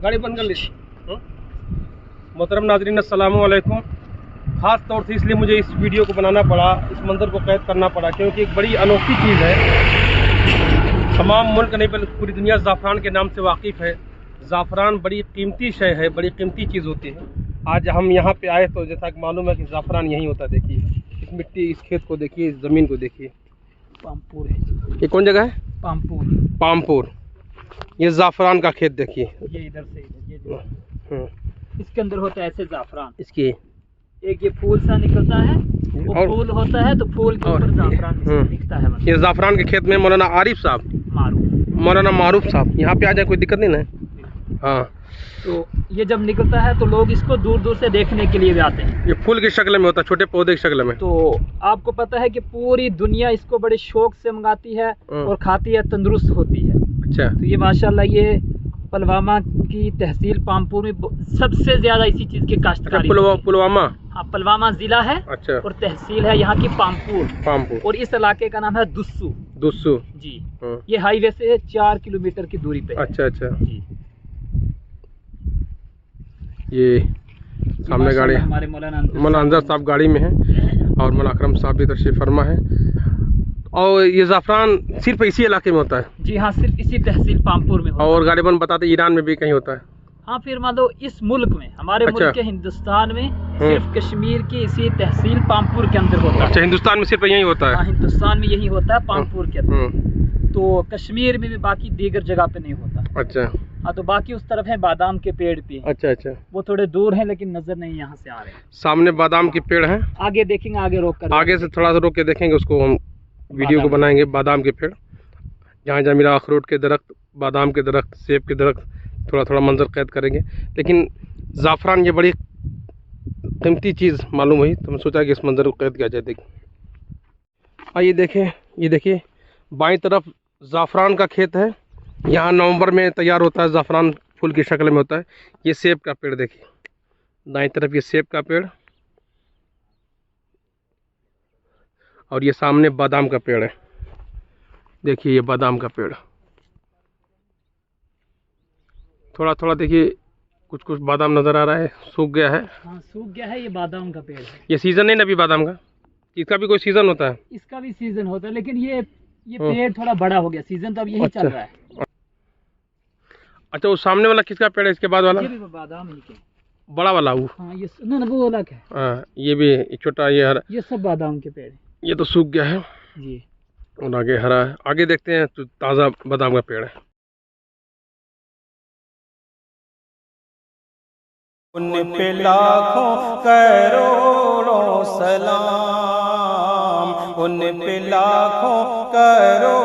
गाड़ी बंद कर ली। मोहतरम नाज़रीन अस्सलामु अलैकुम। ख़ास तौर से इसलिए मुझे इस वीडियो को बनाना पड़ा, इस मंज़र को कैद करना पड़ा, क्योंकि एक बड़ी अनोखी चीज़ है। तमाम मुल्क नहीं बल्कि पूरी दुनिया ज़ाफ़रान के नाम से वाकिफ़ है। ज़ाफ़रान बड़ी कीमती शय है, बड़ी कीमती चीज़ होती है। आज हम यहाँ पे आए तो जैसा कि मालूम है कि ज़ाफ़रान यहीं होता है। देखिए इस मिट्टी, इस खेत को देखिए, इस ज़मीन को देखिए। पामपुर है। ये कौन जगह है? पामपुर। पामपुर। ये ज़ाफ़रान का खेत देखिए। ये इधर से इधर, ये इसके अंदर होता है ऐसे ज़ाफ़रान। इसकी एक ये फूल सा निकलता है, वो फूल होता है तो फूल के ऊपर ज़ाफ़रान दिखता है। ये ज़ाफ़रान के खेत में मौलाना आरिफ साहब, मौलाना मारूफ साहब यहाँ पे आ जाए, कोई दिक्कत नहीं ना। हाँ, तो ये जब निकलता है तो लोग इसको दूर दूर से देखने के लिए भी आते हैं। ये फूल की शक्ल में होता है, छोटे पौधे की शक्ल में। तो आपको पता है कि पूरी दुनिया इसको बड़े शौक से मंगाती है और खाती है, तंदुरुस्त होती है। अच्छा। तो ये माशाल्लाह ये पुलवामा की तहसील पामपुर में सबसे ज्यादा इसी चीज की काश्तकारी। पुलवामा? हाँ, पुलवामा जिला है। अच्छा। और तहसील है यहाँ की पामपुर। पामपुर। और इस इलाके का नाम है दुस्सू। दुस्सू जी। ये हाईवे से 4 किलोमीटर की दूरी पे। अच्छा अच्छा जी। ये सामने गाड़ी, हमारे मौलाना अंजर साहब गाड़ी में है और मौलाना अकरम साहब भी तशरीफ फरमा है। और ये ज़ाफ़रान सिर्फ इसी इलाके में होता है? जी हाँ, सिर्फ इसी तहसील पामपुर में होता है। और गालिबन बताते ईरान में भी कहीं होता है? हाँ, फिर मान लो इस मुल्क में, हमारे मुल्क के हिंदुस्तान में सिर्फ कश्मीर की इसी तहसील पामपुर के अंदर होता है। अच्छा, हिंदुस्तान में सिर्फ यही होता है? हाँ, हिंदुस्तान में यही होता है, पामपुर के अंदर। तो कश्मीर में भी बाकी दीगर जगह पे नहीं होता। अच्छा। हाँ, तो बाकी उस तरफ है बादाम के पेड़ भी। अच्छा अच्छा। वो थोड़े दूर हैं लेकिन नजर नहीं यहाँ से आ रहे। सामने बादाम के पेड़ हैं, आगे देखेंगे, आगे रोक कर, आगे से थोड़ा सा रोक के देखेंगे, उसको हम वीडियो को बनाएंगे। बादाम के पेड़, जहाँ जहाँ मेरा अखरोट के दरख्त, बादाम के दरख्त, सेब के दरख्त, थोड़ा थोड़ा मंजर कैद करेंगे। लेकिन ज़ाफ़रान ये बड़ी कीमती चीज़ मालूम हुई तो मैं सोचा कि इस मंजर को कैद किया जाए। देखिए, आइए देखें, ये देखिए बाईं तरफ ज़ाफ़रान का खेत है। यहाँ नवंबर में तैयार होता है, ज़ाफ़रान फूल की शक्ल में होता है। ये सेब का पेड़ देखिए, दाईं तरफ ये सेब का पेड़, और ये सामने बादाम का पेड़ है। देखिए ये बादाम का पेड़, थोड़ा थोड़ा देखिए कुछ कुछ बादाम नज़र आ रहा है, सूख गया है। हाँ, सूख गया है। ये बादाम का पेड़ है। ये सीज़न नहीं ना अभी बादाम का? इसका भी कोई सीज़न होता है? इसका भी सीजन होता है, लेकिन ये पेड़ थोड़ा बड़ा हो गया, सीजन तो अब यही चल रहा है। अच्छा, वो सामने वाला किसका पेड़ है? इसके बाद वाला? ये भी बादाम ही के, बड़ा वाला वो? हाँ, ये ना वो वाला क्या? हाँ, ये भी छोटा, ये हरा, ये सब बादाम के पेड़। ये तो सूख गया है जी। और आगे हरा है। आगे देखते हैं तो ताज़ा बादाम का पेड़ है। उन पे लाखों करोड़ों सलाम, उन पे लाखों करोड़ों